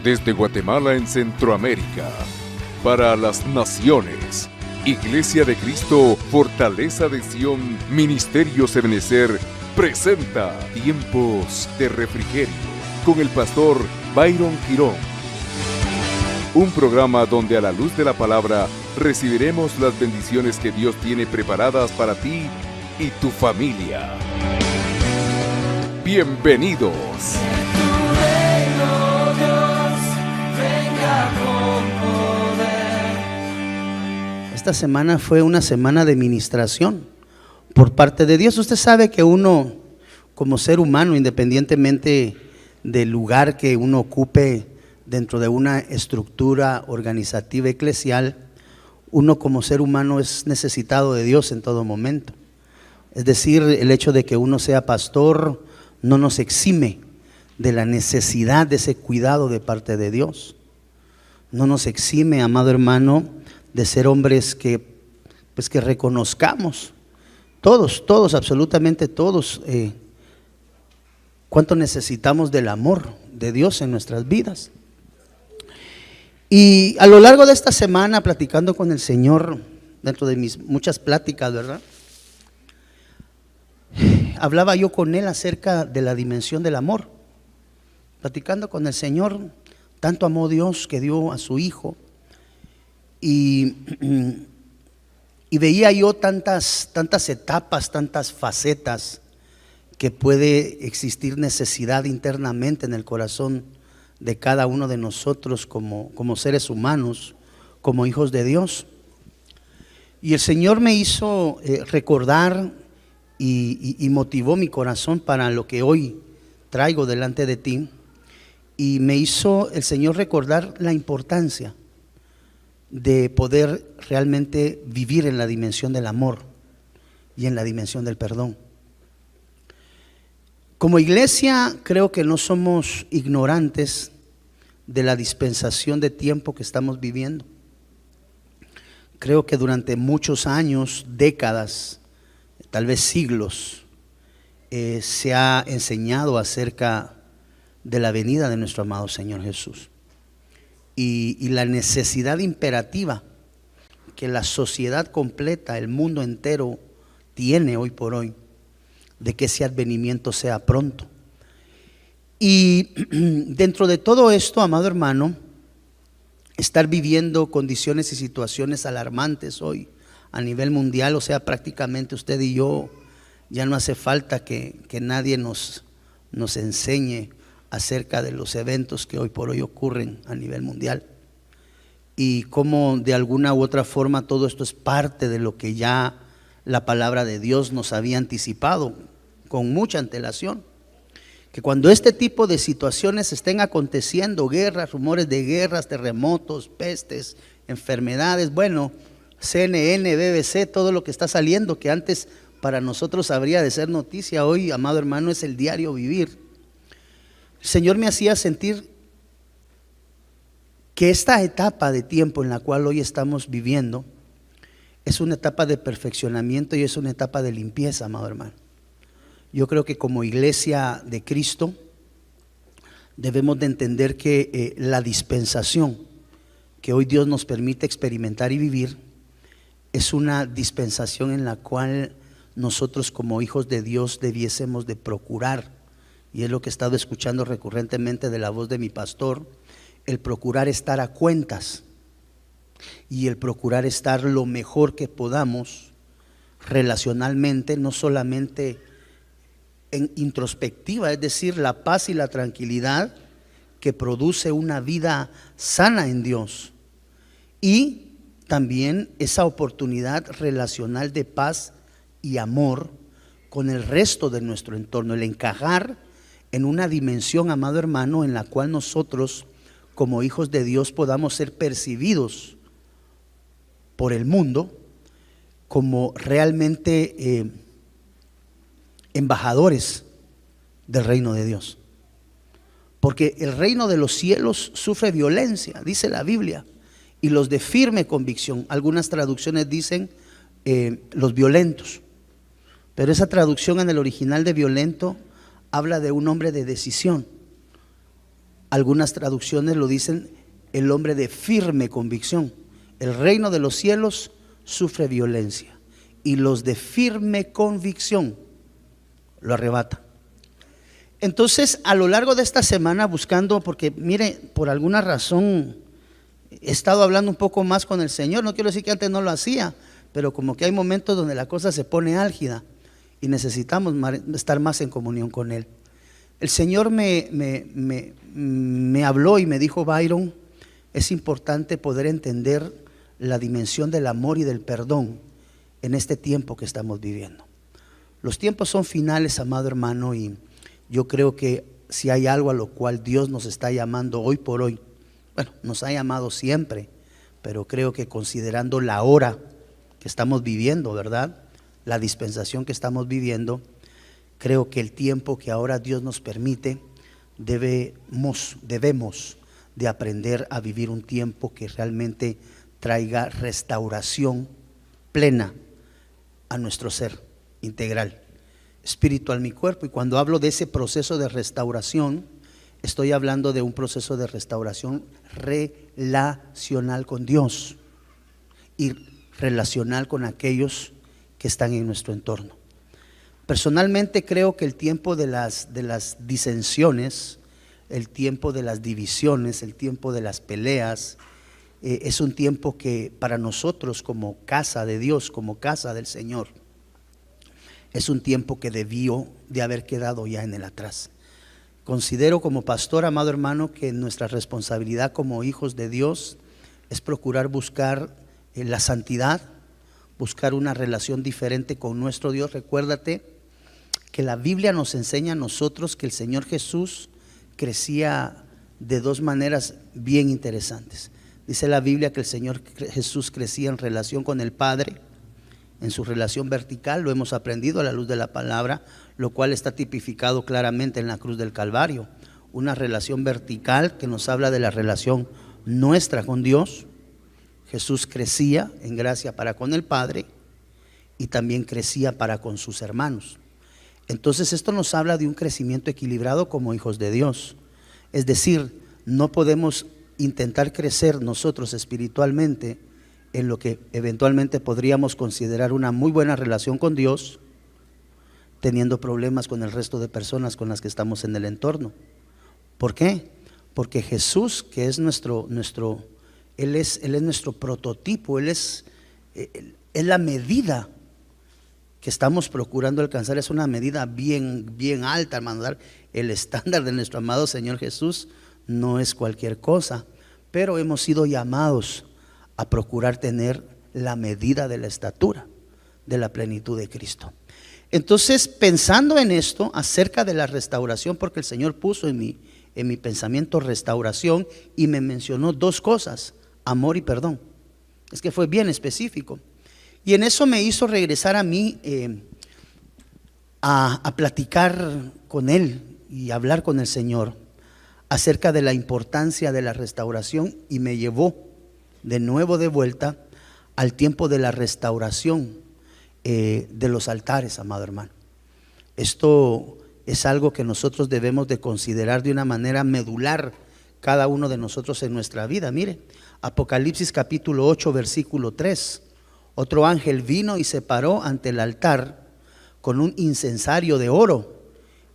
Desde Guatemala en Centroamérica, para las naciones, Iglesia de Cristo, Fortaleza de Sion, Ministerio Ebenecer, presenta Tiempos de Refrigerio, con el pastor Byron Quirón. Un programa donde a la luz de la palabra recibiremos las bendiciones que Dios tiene preparadas para ti y tu familia. Bienvenidos. Esta semana fue una semana de ministración por parte de Dios. Usted sabe que uno, como ser humano, independientemente del lugar que uno ocupe dentro de una estructura organizativa eclesial, uno como ser humano es necesitado de Dios en todo momento. Es decir, el hecho de que uno sea pastor no nos exime de la necesidad de ese cuidado de parte de Dios. No nos exime, amado hermano, de ser hombres que reconozcamos, todos, absolutamente todos, cuánto necesitamos del amor de Dios en nuestras vidas. Y a lo largo de esta semana, platicando con el Señor, dentro de mis muchas pláticas, ¿verdad?, hablaba yo con Él acerca de la dimensión del amor. Platicando con el Señor, tanto amó Dios que dio a su Hijo. Y veía yo tantas etapas, tantas facetas que puede existir necesidad internamente en el corazón de cada uno de nosotros como seres humanos, como hijos de Dios. Y el Señor me hizo recordar y motivó mi corazón para lo que hoy traigo delante de ti. Y me hizo el Señor recordar la importancia de poder realmente vivir en la dimensión del amor y en la dimensión del perdón. Como iglesia, creo que no somos ignorantes de la dispensación de tiempo que estamos viviendo. Creo que durante muchos años, décadas, tal vez siglos, se ha enseñado acerca de la venida de nuestro amado Señor Jesús. Y la necesidad imperativa que la sociedad completa, el mundo entero tiene hoy por hoy, de que ese advenimiento sea pronto. Y dentro de todo esto, amado hermano, estar viviendo condiciones y situaciones alarmantes hoy a nivel mundial, o sea, prácticamente usted y yo, ya no hace falta que nadie nos enseñe acerca de los eventos que hoy por hoy ocurren a nivel mundial y cómo de alguna u otra forma todo esto es parte de lo que ya la palabra de Dios nos había anticipado con mucha antelación, que cuando este tipo de situaciones estén aconteciendo, guerras, rumores de guerras, terremotos, pestes, enfermedades, bueno, CNN, BBC, todo lo que está saliendo, que antes para nosotros habría de ser noticia, hoy, amado hermano, es el diario vivir. El Señor me hacía sentir que esta etapa de tiempo en la cual hoy estamos viviendo es una etapa de perfeccionamiento y es una etapa de limpieza, amado hermano. Yo creo que como iglesia de Cristo debemos de entender que la dispensación que hoy Dios nos permite experimentar y vivir es una dispensación en la cual nosotros como hijos de Dios debiésemos de procurar. Y es lo que he estado escuchando recurrentemente de la voz de mi pastor, el procurar estar a cuentas y el procurar estar lo mejor que podamos relacionalmente, no solamente en introspectiva, es decir, la paz y la tranquilidad que produce una vida sana en Dios, y también esa oportunidad relacional de paz y amor con el resto de nuestro entorno, el encajar en una dimensión, amado hermano, en la cual nosotros como hijos de Dios podamos ser percibidos por el mundo como realmente embajadores del reino de Dios. Porque el reino de los cielos sufre violencia, dice la Biblia, y los de firme convicción. Algunas traducciones dicen los violentos, pero esa traducción en el original de violento habla de un hombre de decisión. Algunas traducciones lo dicen el hombre de firme convicción. El reino de los cielos sufre violencia y los de firme convicción lo arrebatan. Entonces, a lo largo de esta semana buscando, porque mire, por alguna razón he estado hablando un poco más con el Señor. No quiero decir que antes no lo hacía, pero como que hay momentos donde la cosa se pone álgida y necesitamos estar más en comunión con Él. El Señor me habló y me dijo: Byron, es importante poder entender la dimensión del amor y del perdón en este tiempo que estamos viviendo. Los tiempos son finales, amado hermano, y yo creo que si hay algo a lo cual Dios nos está llamando hoy por hoy, bueno, nos ha llamado siempre, pero creo que considerando la hora que estamos viviendo, ¿verdad?, la dispensación que estamos viviendo, creo que el tiempo que ahora Dios nos permite, debemos de aprender a vivir un tiempo que realmente traiga restauración plena a nuestro ser integral, espíritu, alma y cuerpo. Y cuando hablo de ese proceso de restauración, estoy hablando de un proceso de restauración relacional con Dios y relacional con aquellos que están en nuestro entorno. Personalmente creo que el tiempo de las disensiones, el tiempo de las divisiones, el tiempo de las peleas, es un tiempo que para nosotros como casa de Dios, como casa del Señor, es un tiempo que debió de haber quedado ya en el atrás. Considero como pastor, amado hermano, que nuestra responsabilidad como hijos de Dios es procurar buscar la santidad, buscar una relación diferente con nuestro Dios. Recuérdate que la Biblia nos enseña a nosotros que el Señor Jesús crecía de dos maneras bien interesantes. Dice la Biblia que el Señor Jesús crecía en relación con el Padre, en su relación vertical. Lo hemos aprendido a la luz de la palabra, lo cual está tipificado claramente en la cruz del Calvario. Una relación vertical que nos habla de la relación nuestra con Dios. Jesús crecía en gracia para con el Padre y también crecía para con sus hermanos. Entonces esto nos habla de un crecimiento equilibrado como hijos de Dios. Es decir, no podemos intentar crecer nosotros espiritualmente en lo que eventualmente podríamos considerar una muy buena relación con Dios, teniendo problemas con el resto de personas con las que estamos en el entorno. ¿Por qué? Porque Jesús, que es Él es nuestro prototipo, Él es la medida que estamos procurando alcanzar. Es una medida bien alta, hermano. El estándar de nuestro amado Señor Jesús no es cualquier cosa, pero hemos sido llamados a procurar tener la medida de la estatura de la plenitud de Cristo. Entonces, pensando en esto acerca de la restauración, porque el Señor puso en mi pensamiento restauración y me mencionó dos cosas: amor y perdón. Es que fue bien específico. Y en eso me hizo regresar a mí a platicar con Él y hablar con el Señor acerca de la importancia de la restauración, y me llevó de nuevo de vuelta al tiempo de la restauración de los altares, amado hermano. Esto es algo que nosotros debemos de considerar de una manera medular, cada uno de nosotros en nuestra vida. Mire, Apocalipsis capítulo 8 versículo 3: otro ángel vino y se paró ante el altar con un incensario de oro,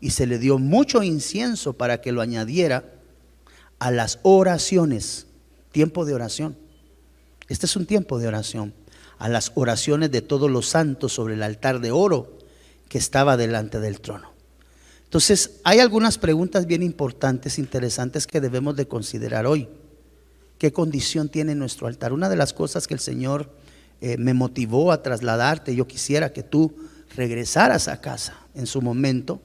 y se le dio mucho incienso para que lo añadiera a las oraciones. Tiempo de oración. Este es un tiempo de oración. A las oraciones de todos los santos sobre el altar de oro que estaba delante del trono. Entonces, hay algunas preguntas bien importantes, interesantes, que debemos de considerar hoy. ¿Qué condición tiene nuestro altar? Una de las cosas que el Señor me motivó a trasladarte, yo quisiera que tú regresaras a casa en su momento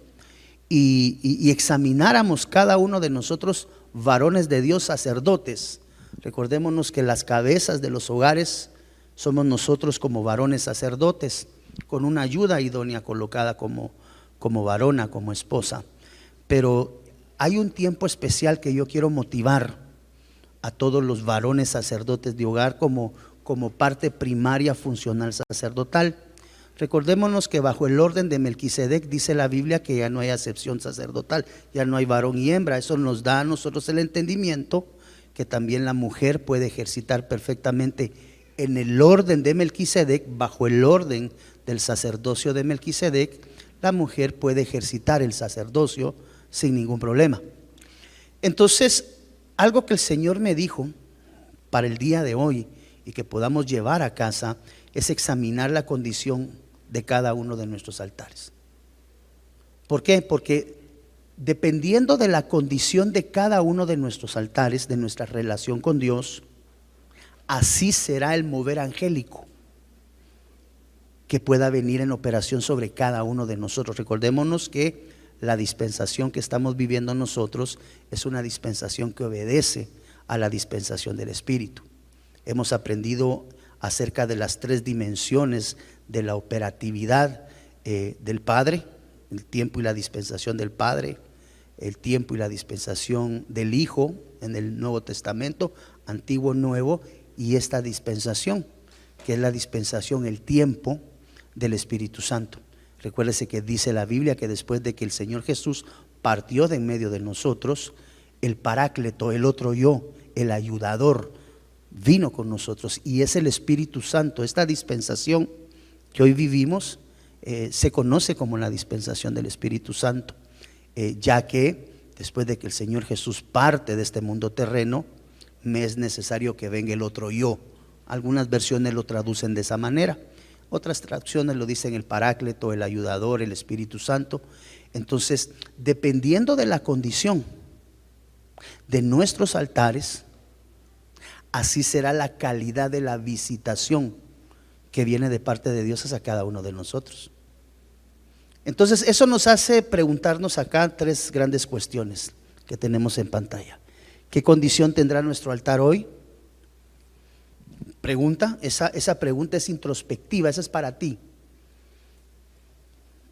y examináramos cada uno de nosotros, varones de Dios, sacerdotes. Recordémonos que las cabezas de los hogares somos nosotros como varones sacerdotes, con una ayuda idónea colocada como varona, como esposa. Pero hay un tiempo especial que yo quiero motivar a todos los varones sacerdotes de hogar como parte primaria funcional sacerdotal. Recordémonos que bajo el orden de Melquisedec dice la Biblia que ya no hay acepción sacerdotal, ya no hay varón y hembra. Eso nos da a nosotros el entendimiento que también la mujer puede ejercitar perfectamente en el orden de Melquisedec, bajo el orden del sacerdocio de Melquisedec, la mujer puede ejercitar el sacerdocio sin ningún problema. Entonces, algo que el Señor me dijo para el día de hoy y que podamos llevar a casa es examinar la condición de cada uno de nuestros altares. ¿Por qué? Porque dependiendo de la condición de cada uno de nuestros altares, de nuestra relación con Dios, así será el mover angélico que pueda venir en operación sobre cada uno de nosotros. Recordémonos que la dispensación que estamos viviendo nosotros es una dispensación que obedece a la dispensación del Espíritu. Hemos aprendido acerca de las tres dimensiones de la operatividad del Padre, el tiempo y la dispensación del Padre, el tiempo y la dispensación del Hijo en el Nuevo Testamento, Antiguo, Nuevo, y esta dispensación, que es la dispensación, el tiempo del Espíritu Santo. Recuérdese que dice la Biblia que después de que el Señor Jesús partió de en medio de nosotros, el Paráclito, el otro yo, el ayudador, vino con nosotros, y es el Espíritu Santo. Esta dispensación que hoy vivimos se conoce como la dispensación del Espíritu Santo, ya que después de que el Señor Jesús parte de este mundo terreno, me es necesario que venga el otro yo. Algunas versiones lo traducen de esa manera, otras traducciones lo dicen el Paráclito, el ayudador, el Espíritu Santo. Entonces, dependiendo de la condición de nuestros altares, así será la calidad de la visitación que viene de parte de Dios hacia cada uno de nosotros. Entonces, eso nos hace preguntarnos acá tres grandes cuestiones que tenemos en pantalla. ¿Qué condición tendrá nuestro altar hoy? Pregunta, esa pregunta es introspectiva, esa es para ti.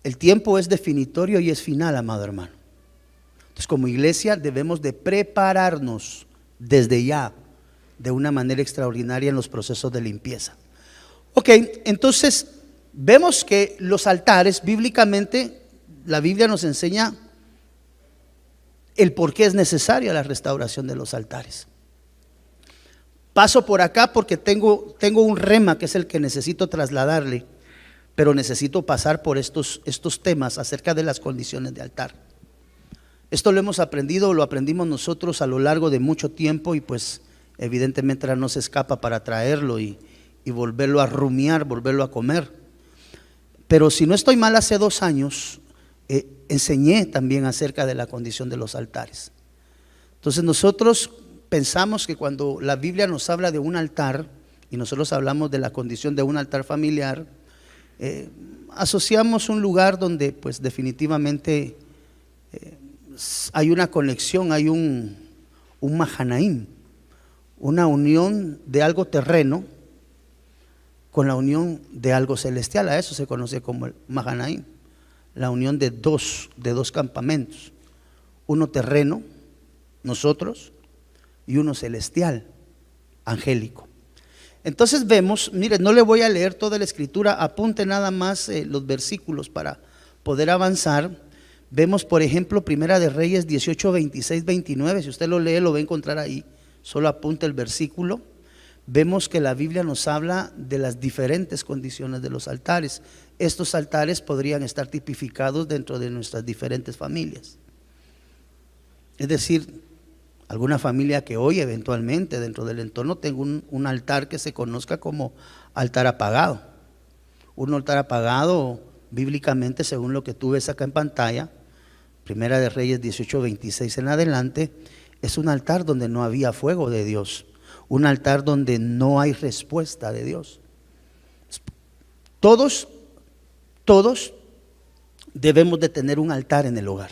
El tiempo es definitorio y es final, amado hermano. Entonces, como iglesia debemos de prepararnos desde ya de una manera extraordinaria en los procesos de limpieza. Ok, entonces vemos que los altares, bíblicamente, la Biblia nos enseña el por qué es necesaria la restauración de los altares. Paso por acá porque tengo un rema que es el que necesito trasladarle, pero necesito pasar por estos temas acerca de las condiciones de altar. Esto lo hemos aprendido, lo aprendimos nosotros a lo largo de mucho tiempo, y pues evidentemente ahora no se escapa para traerlo y volverlo a rumiar, volverlo a comer. Pero si no estoy mal, hace 2 años enseñé también acerca de la condición de los altares. Entonces nosotros pensamos que cuando la Biblia nos habla de un altar, y nosotros hablamos de la condición de un altar familiar, asociamos un lugar donde pues definitivamente hay una conexión, hay un Mahanaim, una unión de algo terreno con la unión de algo celestial. A eso se conoce como el Mahanaim, la unión de dos campamentos, uno terreno, nosotros, y uno celestial, angélico. Entonces vemos, mire, no le voy a leer toda la escritura, apunte nada más los versículos para poder avanzar. Vemos, por ejemplo, Primera de Reyes 18, 26, 29, si usted lo lee lo va a encontrar ahí, solo apunte el versículo. Vemos que la Biblia nos habla de las diferentes condiciones de los altares. Estos altares podrían estar tipificados dentro de nuestras diferentes familias. Es decir, alguna familia que hoy eventualmente dentro del entorno tenga un altar que se conozca como altar apagado. Un altar apagado bíblicamente, según lo que tú ves acá en pantalla, Primera de Reyes 18, 26 en adelante, es un altar donde no había fuego de Dios, un altar donde no hay respuesta de Dios. Todos debemos de tener un altar en el hogar,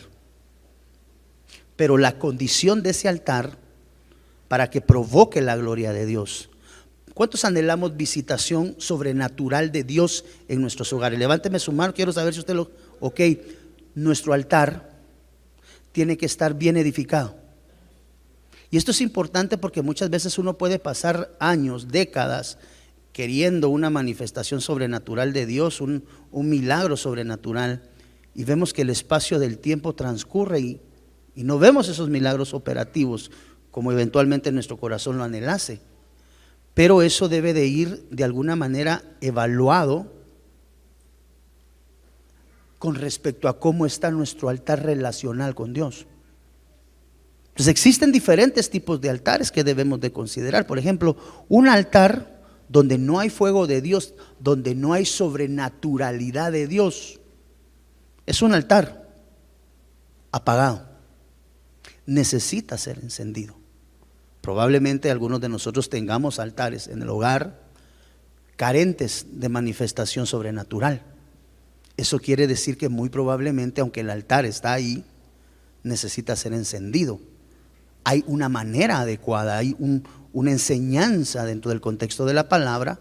pero la condición de ese altar para que provoque la gloria de Dios. ¿Cuántos anhelamos visitación sobrenatural de Dios en nuestros hogares? Levánteme su mano, quiero saber si usted lo... Ok, nuestro altar tiene que estar bien edificado. Y esto es importante porque muchas veces uno puede pasar años, décadas, queriendo una manifestación sobrenatural de Dios, un milagro sobrenatural, y vemos que el espacio del tiempo transcurre y no vemos esos milagros operativos como eventualmente nuestro corazón lo anhelase. Pero eso debe de ir de alguna manera evaluado con respecto a cómo está nuestro altar relacional con Dios. Entonces existen diferentes tipos de altares que debemos de considerar. Por ejemplo, un altar donde no hay fuego de Dios, donde no hay sobrenaturalidad de Dios, es un altar apagado. Necesita ser encendido. Probablemente algunos de nosotros tengamos altares en el hogar carentes de manifestación sobrenatural. Eso quiere decir que muy probablemente, aunque el altar está ahí, necesita ser encendido. Hay una manera adecuada, hay una enseñanza dentro del contexto de la palabra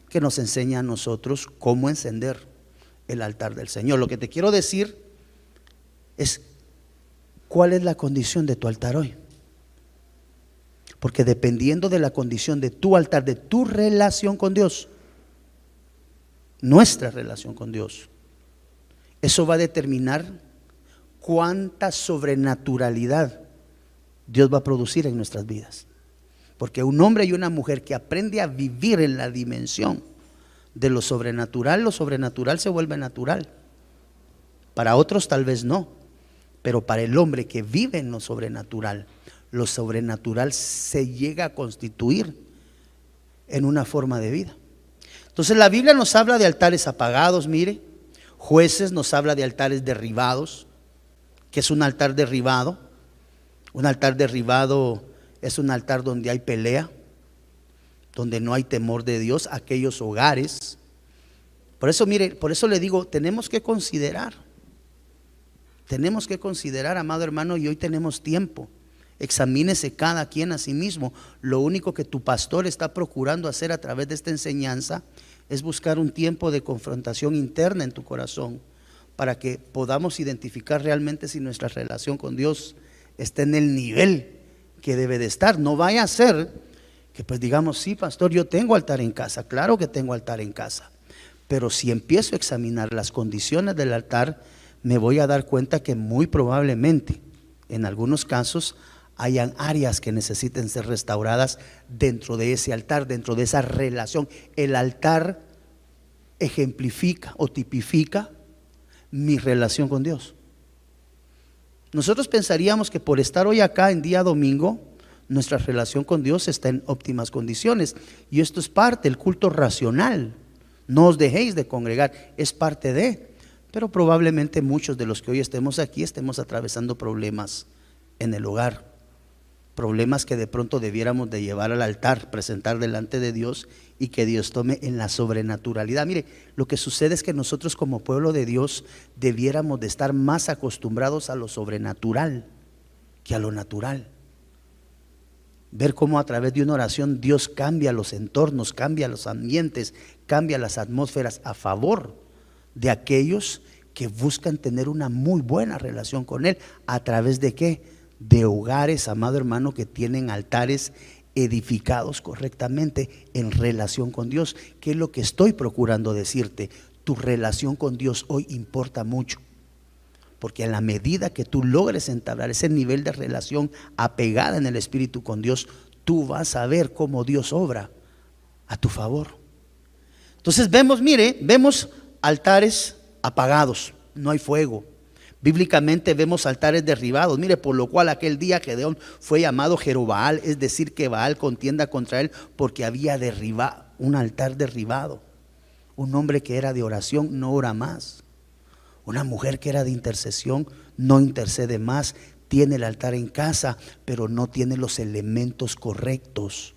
que nos enseña a nosotros cómo encender el altar del Señor. Lo que te quiero decir es cuál es la condición de tu altar hoy. Porque dependiendo de la condición de tu altar, de tu relación con Dios, nuestra relación con Dios, eso va a determinar cuánta sobrenaturalidad Dios va a producir en nuestras vidas. Porque un hombre y una mujer que aprende a vivir en la dimensión de lo sobrenatural se vuelve natural. Para otros tal vez no, pero para el hombre que vive en lo sobrenatural se llega a constituir en una forma de vida. Entonces la Biblia nos habla de altares apagados, mire. Jueces nos habla de altares derribados. ¿Qué es un altar derribado? Un altar derribado es un altar donde hay pelea, donde no hay temor de Dios, aquellos hogares. Por eso, mire, por eso le digo, tenemos que considerar, amado hermano, y hoy tenemos tiempo. Examínese cada quien a sí mismo. Lo único que tu pastor está procurando hacer a través de esta enseñanza es buscar un tiempo de confrontación interna en tu corazón para que podamos identificar realmente si nuestra relación con Dios está en el nivel que debe de estar. No vaya a ser que pues digamos, sí pastor, yo tengo altar en casa, claro que tengo altar en casa, pero si empiezo a examinar las condiciones del altar, me voy a dar cuenta que muy probablemente en algunos casos hayan áreas que necesiten ser restauradas dentro de ese altar, dentro de esa relación. El altar ejemplifica o tipifica mi relación con Dios. Nosotros pensaríamos que por estar hoy acá en día domingo, nuestra relación con Dios está en óptimas condiciones, y esto es parte del culto racional. No os dejéis de congregar, es parte de, pero probablemente muchos de los que hoy estemos aquí estemos atravesando problemas en el hogar, problemas que de pronto debiéramos de llevar al altar, presentar delante de Dios y que Dios tome en la sobrenaturalidad. Mire, lo que sucede es que nosotros como pueblo de Dios debiéramos de estar más acostumbrados a lo sobrenatural que a lo natural. Ver cómo a través de una oración Dios cambia los entornos, cambia los ambientes, cambia las atmósferas a favor de aquellos que buscan tener una muy buena relación con Él. ¿A través de qué? De hogares, amado hermano, que tienen altares edificados correctamente en relación con Dios. ¿Qué es lo que estoy procurando decirte? Tu relación con Dios hoy importa mucho, porque a la medida que tú logres entablar ese nivel de relación apegada en el Espíritu con Dios, tú vas a ver cómo Dios obra a tu favor. Entonces vemos altares apagados, no hay fuego. Bíblicamente vemos altares derribados. Mire, por lo cual aquel día Gedeón fue llamado Jerobaal, es decir, que Baal contienda contra él porque había derribado un altar derribado. Un hombre que era de oración no ora más. Una mujer que era de intercesión no intercede más. Tiene el altar en casa, pero no tiene los elementos correctos.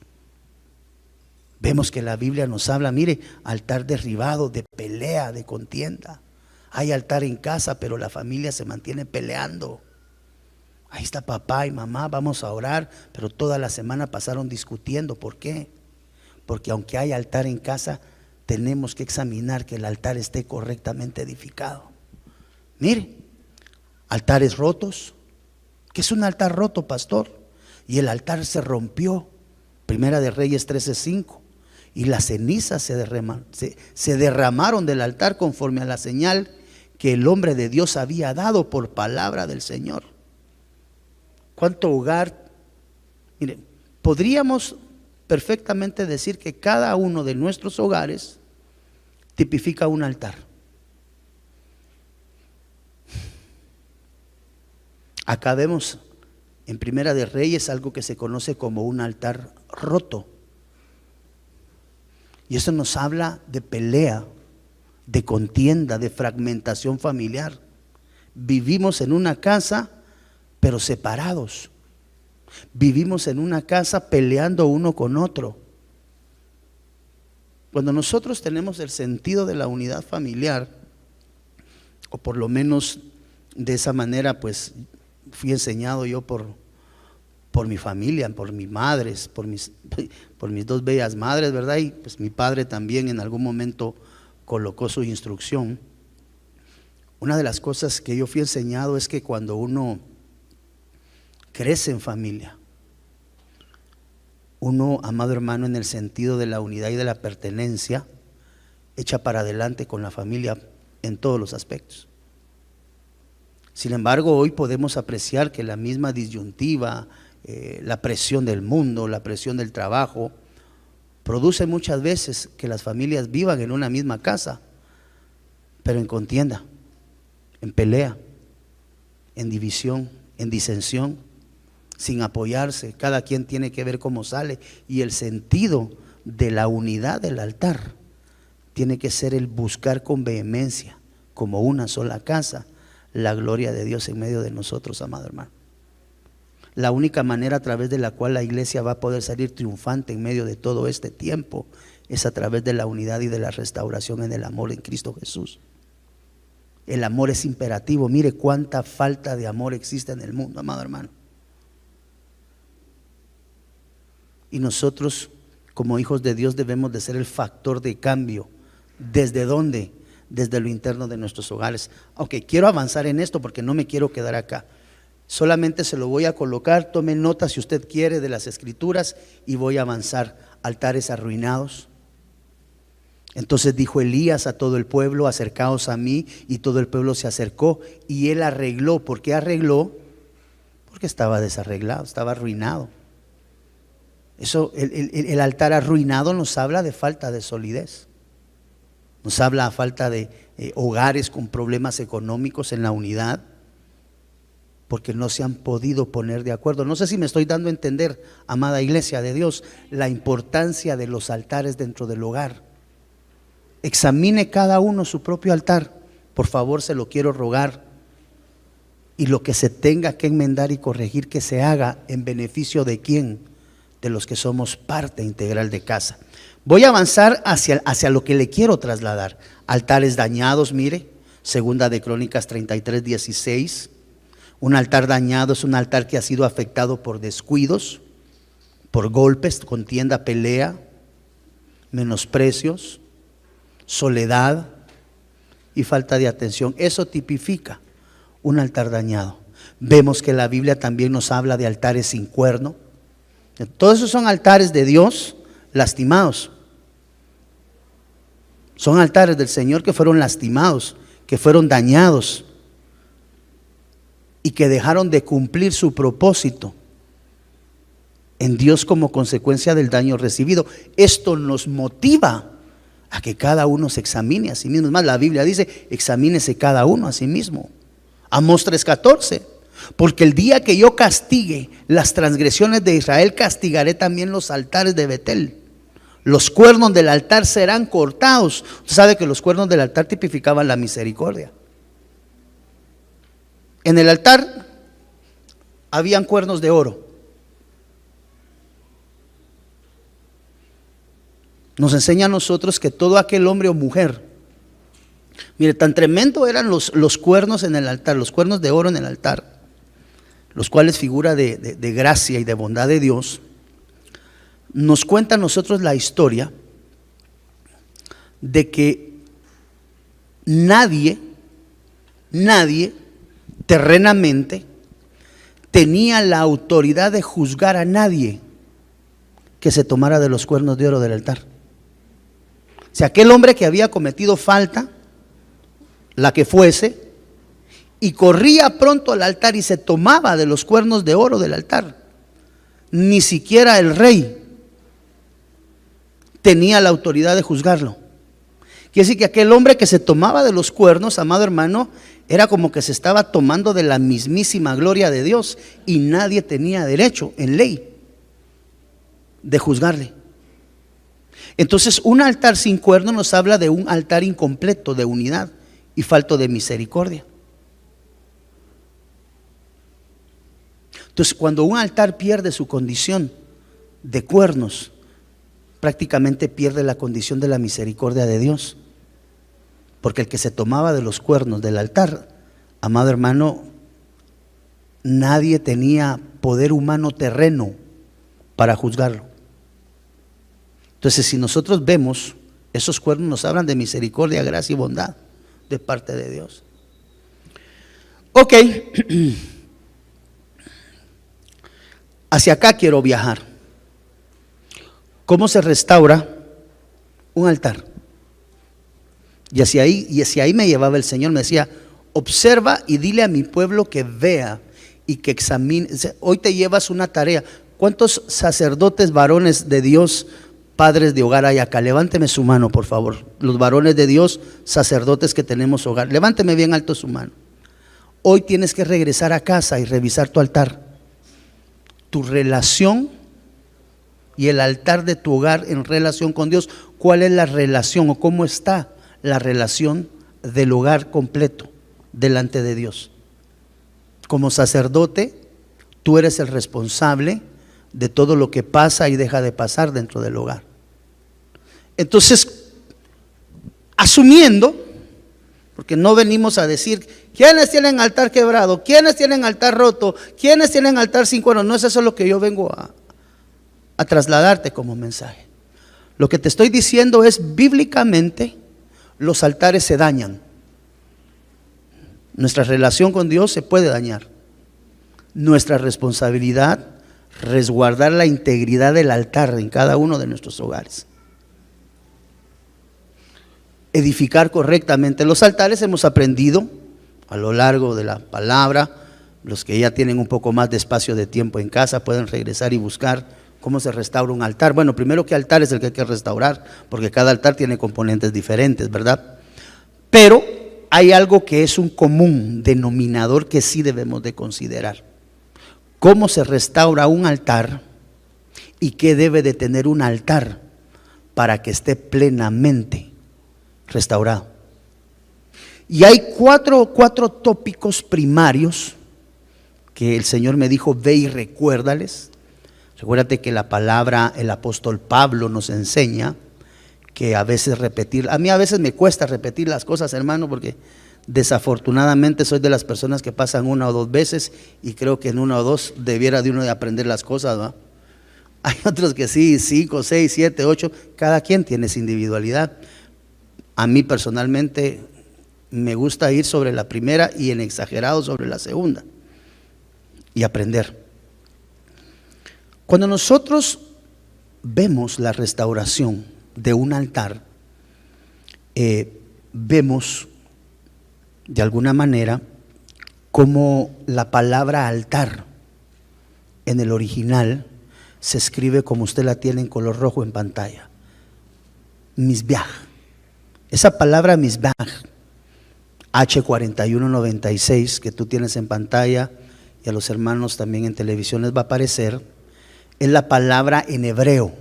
Vemos que la Biblia nos habla, mire, altar derribado, de pelea, de contienda. Hay altar en casa, pero la familia se mantiene peleando. Ahí está papá y mamá, vamos a orar, pero toda la semana pasaron discutiendo. ¿Por qué? Porque aunque hay altar en casa, tenemos que examinar que el altar esté correctamente edificado. Mire, altares rotos. ¿Qué es un altar roto, pastor? Y el altar se rompió. Primera de Reyes 13:5. y las cenizas se derramaron del altar conforme a la señal que el hombre de Dios había dado por palabra del Señor. ¿Cuánto hogar? Miren, podríamos perfectamente decir que cada uno de nuestros hogares tipifica un altar. Acá vemos en Primera de Reyes algo que se conoce como un altar roto. Y eso nos habla de pelea, de contienda, de fragmentación familiar. Vivimos en una casa, pero separados. Vivimos en una casa peleando uno con otro. Cuando nosotros tenemos el sentido de la unidad familiar, o por lo menos de esa manera, pues fui enseñado yo por mi familia, por mis madres, por mis dos bellas madres, ¿verdad? Y pues mi padre también en algún momento colocó su instrucción. Una de las cosas que yo fui enseñado es que cuando uno crece en familia, uno, amado hermano, en el sentido de la unidad y de la pertenencia, echa para adelante con la familia en todos los aspectos. Sin embargo, hoy podemos apreciar que la misma disyuntiva, la presión del mundo, la presión del trabajo, produce muchas veces que las familias vivan en una misma casa, pero en contienda, en pelea, en división, en disensión, sin apoyarse. Cada quien tiene que ver cómo sale, y el sentido de la unidad del altar tiene que ser el buscar con vehemencia, como una sola casa, la gloria de Dios en medio de nosotros, amado hermano. La única manera a través de la cual la iglesia va a poder salir triunfante en medio de todo este tiempo es a través de la unidad y de la restauración en el amor en Cristo Jesús. El amor es imperativo. Mire cuánta falta de amor existe en el mundo, amado hermano. Y nosotros, como hijos de Dios, debemos de ser el factor de cambio. ¿Desde dónde? Desde lo interno de nuestros hogares. Aunque quiero avanzar en esto porque no me quiero quedar acá. Solamente se lo voy a colocar, tome nota si usted quiere de las escrituras, y voy a avanzar. Altares arruinados. Entonces dijo Elías a todo el pueblo: acercaos a mí, y todo el pueblo se acercó, y él arregló. ¿Por qué arregló? Porque estaba desarreglado, estaba arruinado. Eso, el altar arruinado nos habla de falta de solidez, nos habla de falta de hogares con problemas económicos en la unidad, porque no se han podido poner de acuerdo. No sé si me estoy dando a entender, amada iglesia de Dios, la importancia de los altares dentro del hogar. Examine cada uno su propio altar, por favor, se lo quiero rogar, y lo que se tenga que enmendar y corregir, que se haga en beneficio de quién, de los que somos parte integral de casa. Voy a avanzar hacia lo que le quiero trasladar. Altares dañados, mire, Segunda de Crónicas 33:16. Un altar dañado es un altar que ha sido afectado por descuidos, por golpes, contienda, pelea, menosprecios, soledad y falta de atención. Eso tipifica un altar dañado. Vemos que la Biblia también nos habla de altares sin cuerno. Todos esos son altares de Dios lastimados. Son altares del Señor que fueron lastimados, que fueron dañados y que dejaron de cumplir su propósito en Dios como consecuencia del daño recibido. Esto nos motiva a que cada uno se examine a sí mismo. Es más, la Biblia dice: examínese cada uno a sí mismo. Amós 3:14. Porque el día que yo castigue las transgresiones de Israel, castigaré también los altares de Betel. Los cuernos del altar serán cortados. Usted sabe que los cuernos del altar tipificaban la misericordia. En el altar habían cuernos de oro. Nos enseña a nosotros que todo aquel hombre o mujer, mire, tan tremendo eran los cuernos en el altar, los cuernos de oro en el altar, los cuales figura de gracia y de bondad de Dios. Nos cuenta a nosotros la historia de que nadie terrenamente tenía la autoridad de juzgar a nadie que se tomara de los cuernos de oro del altar. Si aquel hombre que había cometido falta, la que fuese, y corría pronto al altar y se tomaba de los cuernos de oro del altar, ni siquiera el rey tenía la autoridad de juzgarlo. Quiere decir que aquel hombre que se tomaba de los cuernos, amado hermano, era como que se estaba tomando de la mismísima gloria de Dios, y nadie tenía derecho en ley de juzgarle. Entonces, un altar sin cuerno nos habla de un altar incompleto, de unidad y falto de misericordia. Entonces, cuando un altar pierde su condición de cuernos, prácticamente pierde la condición de la misericordia de Dios. Porque el que se tomaba de los cuernos del altar, amado hermano, nadie tenía poder humano terreno para juzgarlo. Entonces, si nosotros vemos, esos cuernos nos hablan de misericordia, gracia y bondad de parte de Dios. Ok, hacia acá quiero viajar. ¿Cómo se restaura un altar? Y hacia ahí me llevaba el Señor, me decía: observa y dile a mi pueblo que vea y que examine. Hoy te llevas una tarea. ¿Cuántos sacerdotes varones de Dios, padres de hogar hay acá? Levánteme su mano, por favor. Los varones de Dios, sacerdotes que tenemos hogar, levánteme bien alto su mano. Hoy tienes que regresar a casa y revisar tu altar, tu relación y el altar de tu hogar en relación con Dios. ¿Cuál es la relación o cómo está la relación del hogar completo delante de Dios? Como sacerdote, tú eres el responsable de todo lo que pasa y deja de pasar dentro del hogar. Entonces, asumiendo, porque no venimos a decir quiénes tienen altar quebrado, quiénes tienen altar roto, quiénes tienen altar sin cuernos, no es eso lo que yo vengo a trasladarte como mensaje. Lo que te estoy diciendo es, bíblicamente, los altares se dañan. Nuestra relación con Dios se puede dañar. Nuestra responsabilidad, resguardar la integridad del altar en cada uno de nuestros hogares. Edificar correctamente los altares. Hemos aprendido a lo largo de la palabra. Los que ya tienen un poco más de espacio de tiempo en casa pueden regresar y buscar cómo se restaura un altar. Bueno, primero, ¿qué altar es el que hay que restaurar? Porque cada altar tiene componentes diferentes, ¿verdad? Pero hay algo que es un común denominador que sí debemos de considerar. ¿Cómo se restaura un altar y qué debe de tener un altar para que esté plenamente restaurado? Y hay cuatro tópicos primarios que el Señor me dijo: ve y recuérdales. Recuérdate que la palabra, el apóstol Pablo nos enseña que a veces repetir, a mí a veces me cuesta repetir las cosas, hermano, porque desafortunadamente soy de las personas que pasan una o dos veces y creo que en una o dos debiera de uno de aprender las cosas, ¿va? Hay otros que sí, 5, 6, 7, 8, cada quien tiene su individualidad. A mí personalmente me gusta ir sobre la primera y en exagerado sobre la segunda y aprender. Cuando nosotros vemos la restauración de un altar, vemos de alguna manera cómo la palabra altar en el original se escribe como usted la tiene en color rojo en pantalla: Mizbeach. Esa palabra Mizbeach, H4196, que tú tienes en pantalla y a los hermanos también en televisión les va a aparecer, es la palabra en hebreo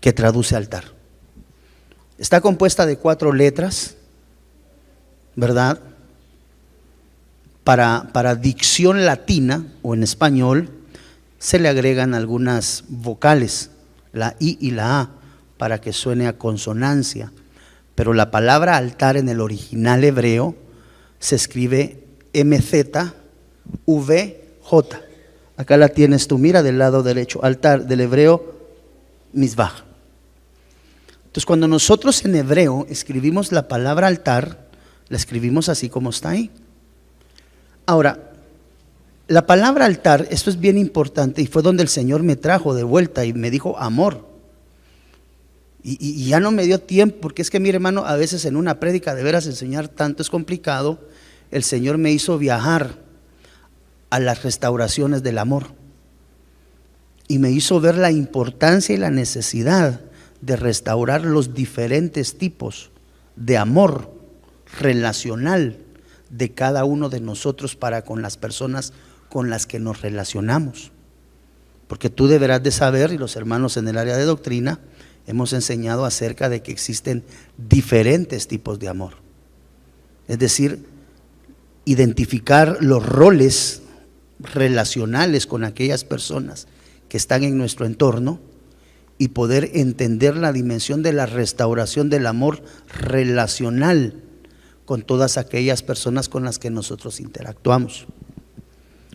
que traduce altar. Está compuesta de 4 letras, ¿verdad? Para dicción latina o en español se le agregan algunas vocales, la I y la A, para que suene a consonancia. Pero la palabra altar en el original hebreo se escribe MZVJ. Acá la tienes tú, mira, del lado derecho, altar, del hebreo Mizbeach. Entonces, cuando nosotros en hebreo escribimos la palabra altar, la escribimos así como está ahí. Ahora, la palabra altar, esto es bien importante, y fue donde el Señor me trajo de vuelta y me dijo amor. Y ya no me dio tiempo, porque es que mire hermano, a veces en una prédica de veras enseñar tanto es complicado. El Señor me hizo viajar a las restauraciones del amor y me hizo ver la importancia y la necesidad de restaurar los diferentes tipos de amor relacional de cada uno de nosotros para con las personas con las que nos relacionamos. Porque tú deberás de saber, y los hermanos en el área de doctrina hemos enseñado acerca de que existen diferentes tipos de amor. Es decir, identificar los roles relacionales con aquellas personas que están en nuestro entorno y poder entender la dimensión de la restauración del amor relacional con todas aquellas personas con las que nosotros interactuamos.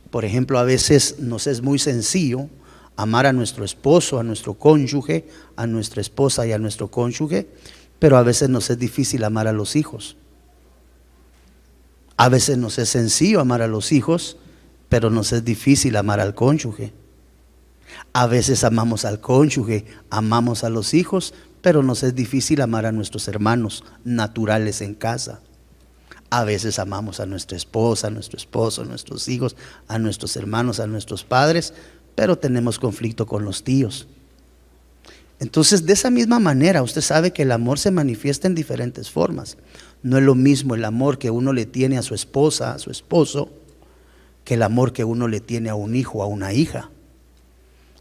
Por ejemplo, a veces nos es muy sencillo amar a nuestro esposo, a nuestro cónyuge, a nuestra esposa y a nuestro cónyuge, pero a veces nos es difícil amar a los hijos. A veces nos es sencillo amar a los hijos, pero nos es difícil amar al cónyuge. A veces amamos al cónyuge, amamos a los hijos, pero nos es difícil amar a nuestros hermanos naturales en casa. A veces amamos a nuestra esposa, a nuestro esposo, a nuestros hijos, a nuestros hermanos, a nuestros padres, pero tenemos conflicto con los tíos. Entonces, de esa misma manera, usted sabe que el amor se manifiesta en diferentes formas. No es lo mismo el amor que uno le tiene a su esposa, a su esposo, que el amor que uno le tiene a un hijo, a una hija.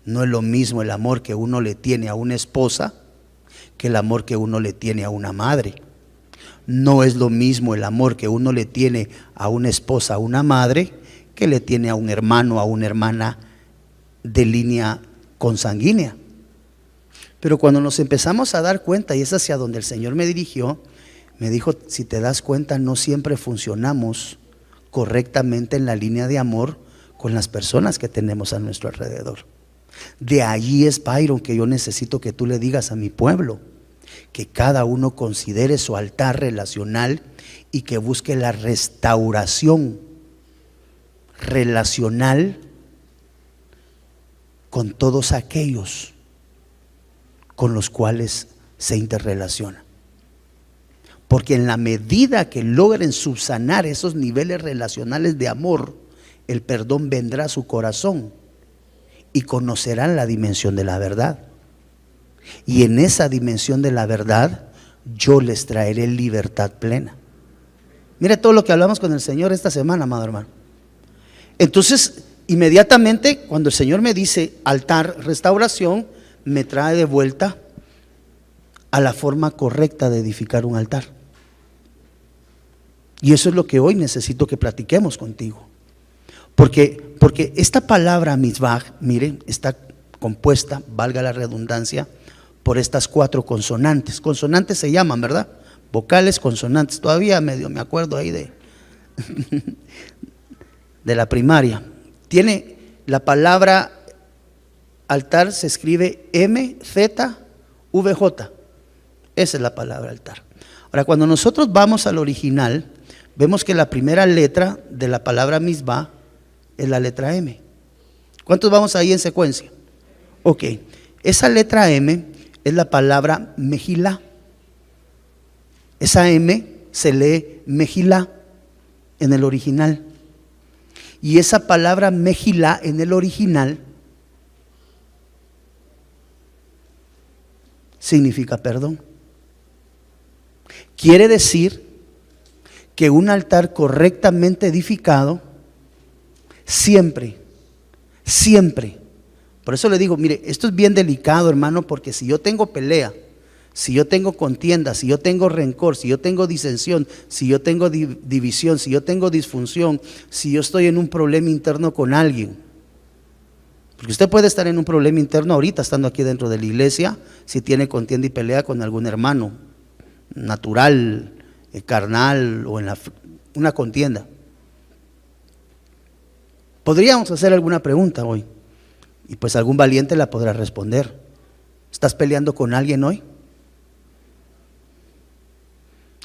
No es lo mismo el amor que uno le tiene a una esposa que el amor que uno le tiene a una madre. No es lo mismo el amor que uno le tiene a una esposa, a una madre, que le tiene a un hermano, a una hermana de línea consanguínea. Pero cuando nos empezamos a dar cuenta, y es hacia donde el Señor me dirigió, me dijo, si te das cuenta, no siempre funcionamos correctamente en la línea de amor con las personas que tenemos a nuestro alrededor. De allí es, Byron, que yo necesito que tú le digas a mi pueblo que cada uno considere su altar relacional y que busque la restauración relacional con todos aquellos con los cuales se interrelaciona. Porque en la medida que logren subsanar esos niveles relacionales de amor, el perdón vendrá a su corazón y conocerán la dimensión de la verdad. Y en esa dimensión de la verdad yo les traeré libertad plena. Mire todo lo que hablamos con el Señor esta semana, amado hermano. Entonces, inmediatamente cuando el Señor me dice altar, restauración, me trae de vuelta a la forma correcta de edificar un altar. Y eso es lo que hoy necesito que platiquemos contigo. Porque esta palabra mitzvah, mire, está compuesta, valga la redundancia, por estas 4 consonantes. Consonantes se llaman, ¿verdad? Vocales, consonantes. Todavía medio me acuerdo ahí de la primaria. Tiene la palabra altar, se escribe MZVJ. Esa es la palabra altar. Ahora, cuando nosotros vamos al original, vemos que la primera letra de la palabra mitzvah es la letra M. ¿Cuántos vamos ahí en secuencia? Ok, esa letra M es la palabra mejilá. Esa M se lee mejilá en el original. Y esa palabra mejilá en el original significa perdón. Quiere decir que un altar correctamente edificado siempre, por eso le digo, mire, esto es bien delicado, hermano, porque si yo tengo pelea, si yo tengo contienda, si yo tengo rencor, si yo tengo disensión, si yo tengo división, si yo tengo disfunción, si yo estoy en un problema interno con alguien, porque usted puede estar en un problema interno ahorita estando aquí dentro de la iglesia, si tiene contienda y pelea con algún hermano natural, carnal o en una contienda. Podríamos hacer alguna pregunta hoy y pues algún valiente la podrá responder. ¿Estás peleando con alguien hoy?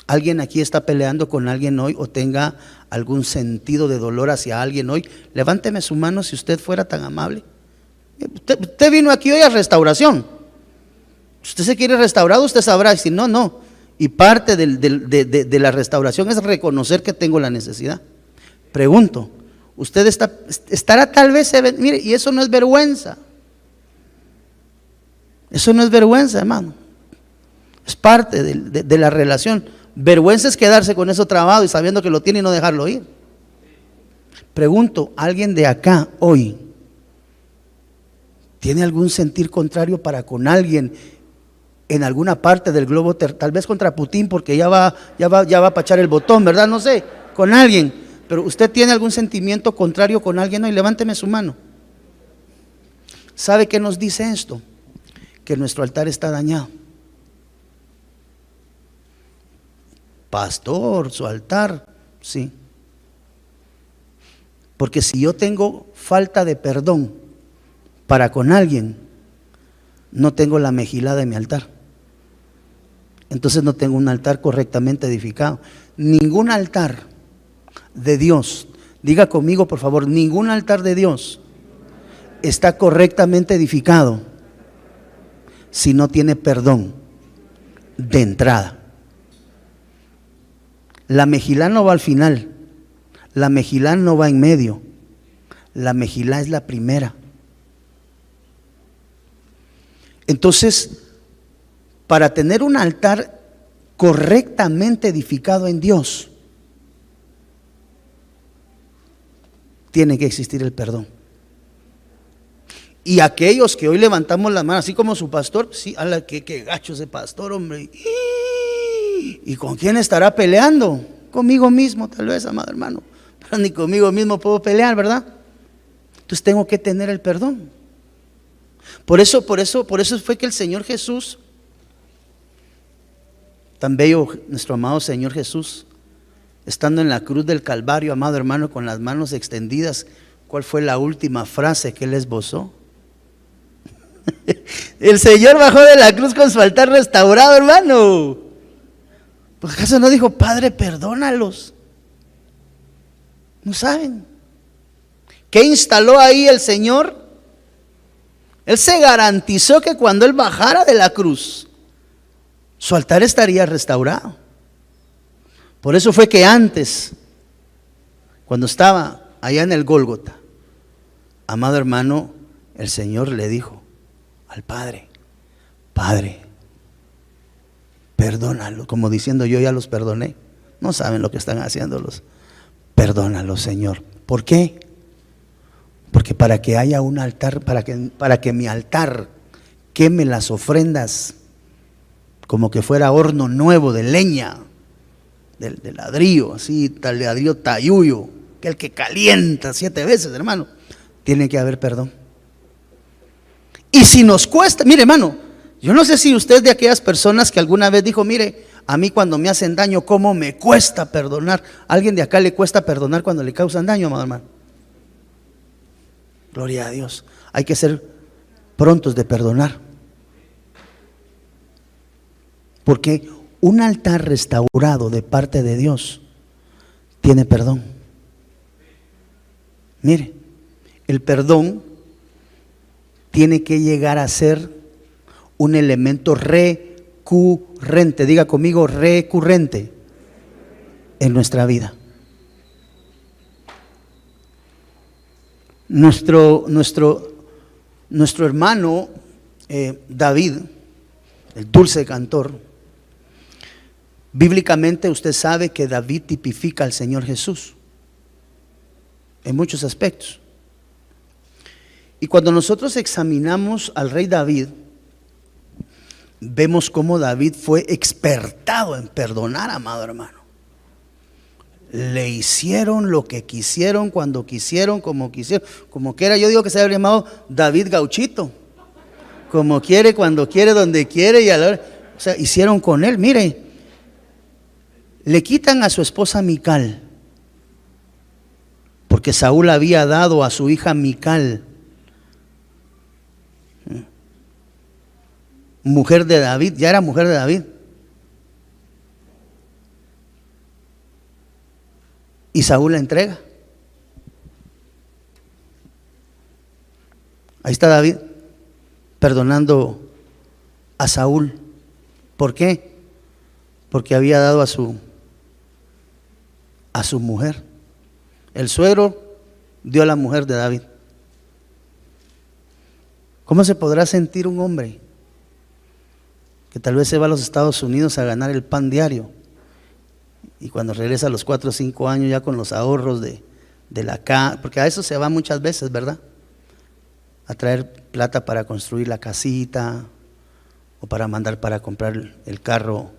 ¿Alguien aquí está peleando con alguien hoy o tenga algún sentido de dolor hacia alguien hoy? Levánteme su mano si usted fuera tan amable. Usted vino aquí hoy a restauración. Usted se quiere restaurado, usted sabrá, y si no, no. Y parte de la restauración es reconocer que tengo la necesidad. Pregunto, usted estará tal vez, mire, y eso no es vergüenza. Eso no es vergüenza, hermano. Es parte de la relación. Vergüenza es quedarse con eso trabado y sabiendo que lo tiene y no dejarlo ir. Pregunto, ¿alguien de acá hoy tiene algún sentir contrario para con alguien en alguna parte del globo, tal vez contra Putin, porque ya va a pachar el botón, ¿verdad? No sé, con alguien. Pero usted tiene algún sentimiento contrario con alguien hoy, levánteme su mano. ¿Sabe qué nos dice esto? Que nuestro altar está dañado. Pastor, su altar, sí. Porque si yo tengo falta de perdón para con alguien, no tengo la mejilada de mi altar. Entonces no tengo un altar correctamente edificado. Ningún altar de Dios, diga conmigo por favor, ningún altar de Dios está correctamente edificado si no tiene perdón de entrada. La mejilá no va al final, la mejilá no va en medio, la mejilá es la primera. Entonces, para tener un altar correctamente edificado en Dios, tiene que existir el perdón. Y aquellos que hoy levantamos la mano, así como su pastor, sí, ala, qué gacho ese pastor, hombre. ¿Y con quién estará peleando? Conmigo mismo, tal vez, amado hermano. Pero ni conmigo mismo puedo pelear, ¿verdad? Entonces tengo que tener el perdón. Por eso fue que el Señor Jesús, tan bello nuestro amado Señor Jesús, estando en la cruz del Calvario, amado hermano, con las manos extendidas, ¿cuál fue la última frase que él esbozó? El Señor bajó de la cruz con su altar restaurado, hermano. ¿Pues acaso no dijo, Padre, perdónalos? No saben. ¿Qué instaló ahí el Señor? Él se garantizó que cuando Él bajara de la cruz, su altar estaría restaurado. Por eso fue que antes, cuando estaba allá en el Gólgota, amado hermano, el Señor le dijo al Padre, Padre, perdónalo, como diciendo yo ya los perdoné. No saben lo que están haciéndolos. Perdónalo, Señor. ¿Por qué? Porque para que haya un altar, para que mi altar queme las ofrendas como que fuera horno nuevo de leña, de ladrillo, así, tal ladrillo tayuyo, que el que calienta 7 veces, hermano, tiene que haber perdón. Y si nos cuesta, mire hermano, yo no sé si usted es de aquellas personas que alguna vez dijo, mire, a mí cuando me hacen daño, ¿cómo me cuesta perdonar? ¿A alguien de acá le cuesta perdonar cuando le causan daño, amado hermano? Gloria a Dios. Hay que ser prontos de perdonar. Porque un altar restaurado de parte de Dios tiene perdón. Mire, el perdón tiene que llegar a ser un elemento recurrente. Diga conmigo, recurrente en nuestra vida. Nuestro hermano David, el dulce cantor, bíblicamente usted sabe que David tipifica al Señor Jesús en muchos aspectos. Y cuando nosotros examinamos al rey David, vemos cómo David fue expertado en perdonar, amado hermano. Le hicieron lo que quisieron, cuando quisieron, como quisieron. Como quiera, yo digo que se habría llamado David Gauchito. Como quiere, cuando quiere, donde quiere y a la hora. O sea, hicieron con él, mire. Le quitan a su esposa Mical, porque Saúl había dado a su hija Mical, mujer de David, ya era mujer de David. Y Saúl la entrega. Ahí está David perdonando a Saúl. ¿Por qué? Porque había dado a su mujer. El suegro dio a la mujer de David. ¿Cómo se podrá sentir un hombre que tal vez se va a los Estados Unidos a ganar el pan diario y cuando regresa a los 4 o 5 años ya con los ahorros de la casa, porque a eso se va muchas veces, ¿verdad? A traer plata para construir la casita o para mandar para comprar el carro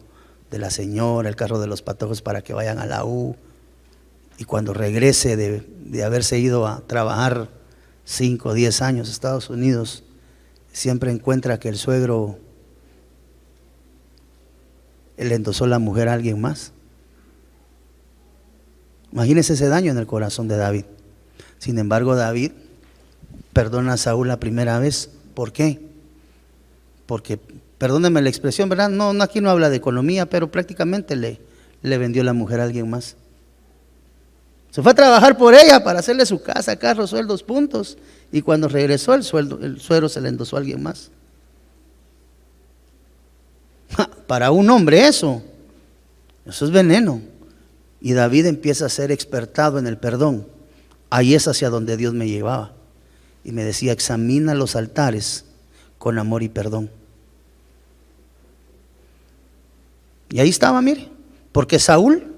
de la señora, el carro de los patojos para que vayan a la U, y cuando regrese de haberse ido a trabajar 5 o 10 años a Estados Unidos, siempre encuentra que el suegro le endosó la mujer a alguien más. Imagínese ese daño en el corazón de David. Sin embargo, David perdona a Saúl la primera vez. ¿Por qué? Porque, perdónenme la expresión, ¿verdad? No, aquí no habla de economía, pero prácticamente le vendió la mujer a alguien más. Se fue a trabajar por ella para hacerle su casa, carro, sueldos, puntos. Y cuando regresó el suegro se le endosó a alguien más. Para un hombre eso es veneno. Y David empieza a ser expertado en el perdón. Ahí es hacia donde Dios me llevaba. Y me decía, examina los altares con amor y perdón. Y ahí estaba, mire, porque Saúl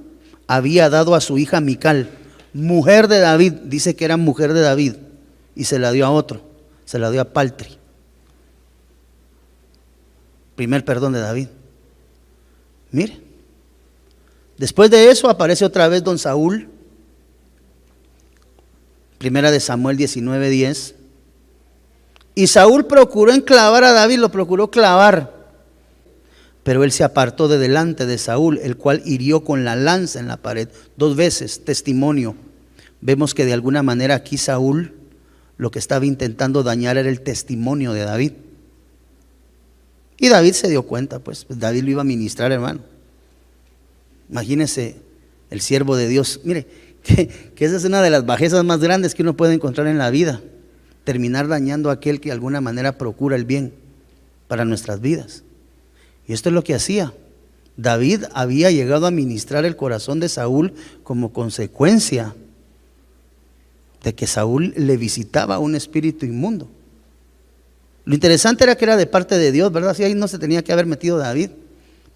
había dado a su hija Mical, mujer de David, dice que era mujer de David, y se la dio a otro, se la dio a Paltri. Primer perdón de David. Mire, después de eso aparece otra vez don Saúl, primera de Samuel 19:10, y Saúl procuró enclavar a David, lo procuró clavar, pero él se apartó de delante de Saúl, el cual hirió con la lanza en la pared 2 veces, testimonio. Vemos que de alguna manera aquí Saúl lo que estaba intentando dañar era el testimonio de David. Y David se dio cuenta, pues David lo iba a ministrar, hermano. Imagínese el siervo de Dios. Mire, que esa es una de las bajezas más grandes que uno puede encontrar en la vida. Terminar dañando a aquel que de alguna manera procura el bien para nuestras vidas. Y esto es lo que hacía. David había llegado a ministrar el corazón de Saúl como consecuencia de que Saúl le visitaba un espíritu inmundo. Lo interesante era que era de parte de Dios, ¿verdad? Si ahí no se tenía que haber metido David,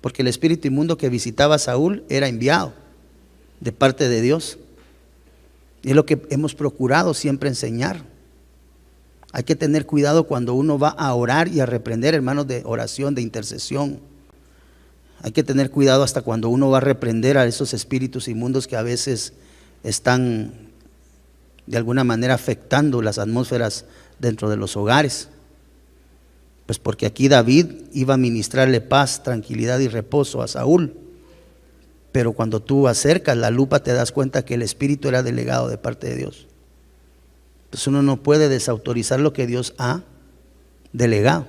porque el espíritu inmundo que visitaba a Saúl era enviado de parte de Dios. Y es lo que hemos procurado siempre enseñar. Hay que tener cuidado cuando uno va a orar y a reprender, hermanos, de oración, de intercesión. Hay que tener cuidado hasta cuando uno va a reprender a esos espíritus inmundos que a veces están de alguna manera afectando las atmósferas dentro de los hogares. Pues porque aquí David iba a ministrarle paz, tranquilidad y reposo a Saúl. Pero cuando tú acercas la lupa te das cuenta que el espíritu era delegado de parte de Dios. Entonces uno no puede desautorizar lo que Dios ha delegado.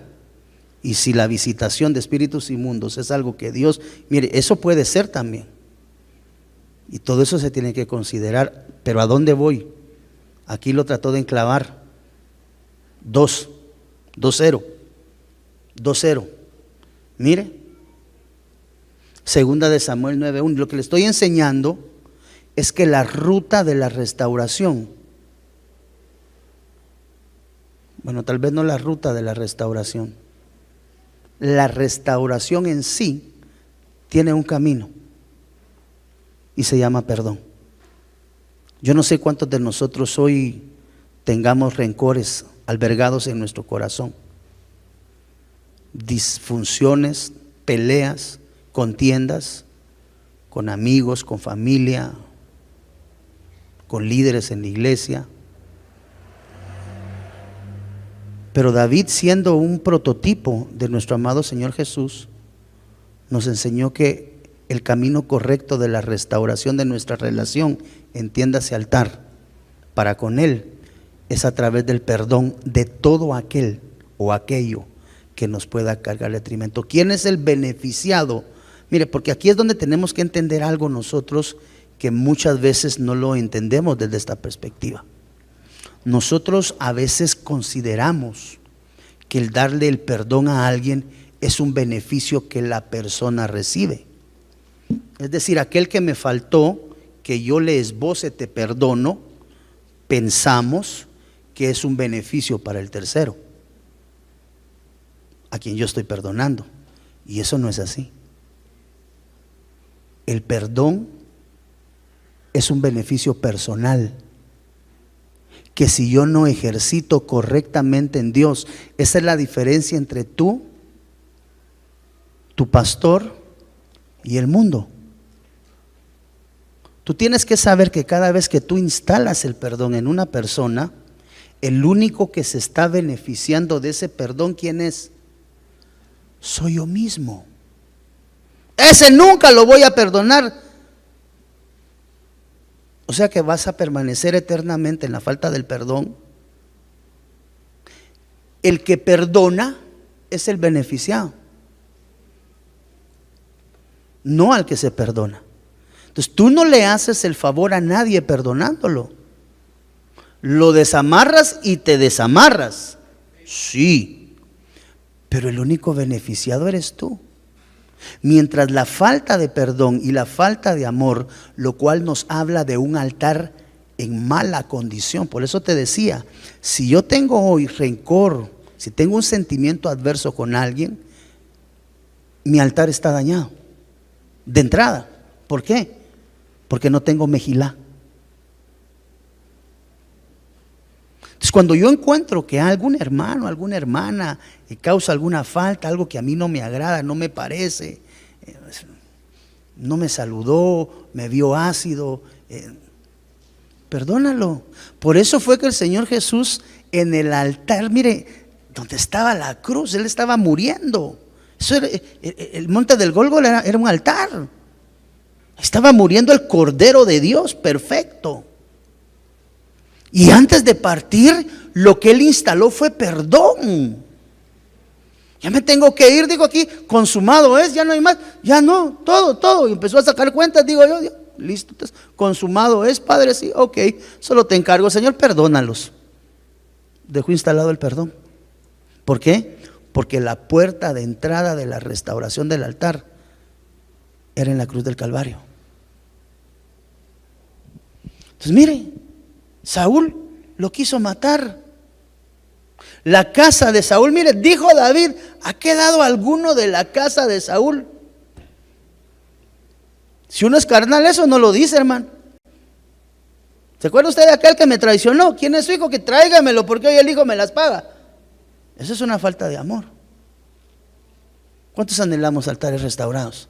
Y si la visitación de espíritus inmundos es algo que Dios, mire, eso puede ser también. Y todo eso se tiene que considerar. Pero ¿a dónde voy? Aquí lo trató de enclavar. 2-0. Mire, segunda de Samuel 9:1. Lo que le estoy enseñando es que la ruta de la restauración, bueno, tal vez no la ruta de la restauración, la restauración en sí tiene un camino y se llama perdón. Yo no sé cuántos de nosotros hoy tengamos rencores albergados en nuestro corazón, disfunciones, peleas, contiendas con amigos, con familia, con líderes en la iglesia. Pero David, siendo un prototipo de nuestro amado Señor Jesús, nos enseñó que el camino correcto de la restauración de nuestra relación, entiéndase altar, para con Él, es a través del perdón de todo aquel o aquello que nos pueda cargar detrimento. ¿Quién es el beneficiado? Mire, porque aquí es donde tenemos que entender algo nosotros que muchas veces no lo entendemos desde esta perspectiva. Nosotros a veces consideramos que el darle el perdón a alguien es un beneficio que la persona recibe. Es decir, aquel que me faltó, que yo le esboce te perdono, pensamos que es un beneficio para el tercero, a quien yo estoy perdonando. Y eso no es así. El perdón es un beneficio personal, que si yo no ejercito correctamente en Dios, esa es la diferencia entre tú, tu pastor y el mundo. Tú tienes que saber que cada vez que tú instalas el perdón en una persona, el único que se está beneficiando de ese perdón, ¿quién es? Soy yo mismo. Ese nunca lo voy a perdonar. O sea que vas a permanecer eternamente en la falta del perdón. El que perdona es el beneficiado, no al que se perdona. Entonces tú no le haces el favor a nadie perdonándolo. Lo desamarras y te desamarras. Sí, pero el único beneficiado eres tú. Mientras la falta de perdón y la falta de amor, lo cual nos habla de un altar en mala condición. Por eso te decía, si yo tengo hoy rencor, si tengo un sentimiento adverso con alguien, mi altar está dañado de entrada. ¿Por qué? Porque no tengo mejilá. Entonces, cuando yo encuentro que algún hermano, alguna hermana causa alguna falta, algo que a mí no me agrada, no me parece, no me saludó, me vio ácido, perdónalo. Por eso fue que el Señor Jesús en el altar, mire, donde estaba la cruz, Él estaba muriendo. Eso era, el monte del Gólgota era un altar. Estaba muriendo el Cordero de Dios, perfecto. Y antes de partir, lo que Él instaló fue perdón. Ya me tengo que ir, digo aquí, consumado es, ya no hay más, ya no, todo. Y empezó a sacar cuentas, digo yo, listo, entonces, consumado es, Padre, sí, ok, solo te encargo, Señor, perdónalos. Dejó instalado el perdón. ¿Por qué? Porque la puerta de entrada de la restauración del altar era en la cruz del Calvario. Entonces mire, Saúl lo quiso matar. La casa de Saúl, mire, dijo David, ¿ha quedado alguno de la casa de Saúl? Si uno es carnal, eso no lo dice, hermano. ¿Se acuerda usted de aquel que me traicionó? ¿Quién es su hijo? Que tráigamelo, porque hoy el hijo me las paga. Eso es una falta de amor. ¿Cuántos anhelamos altares restaurados?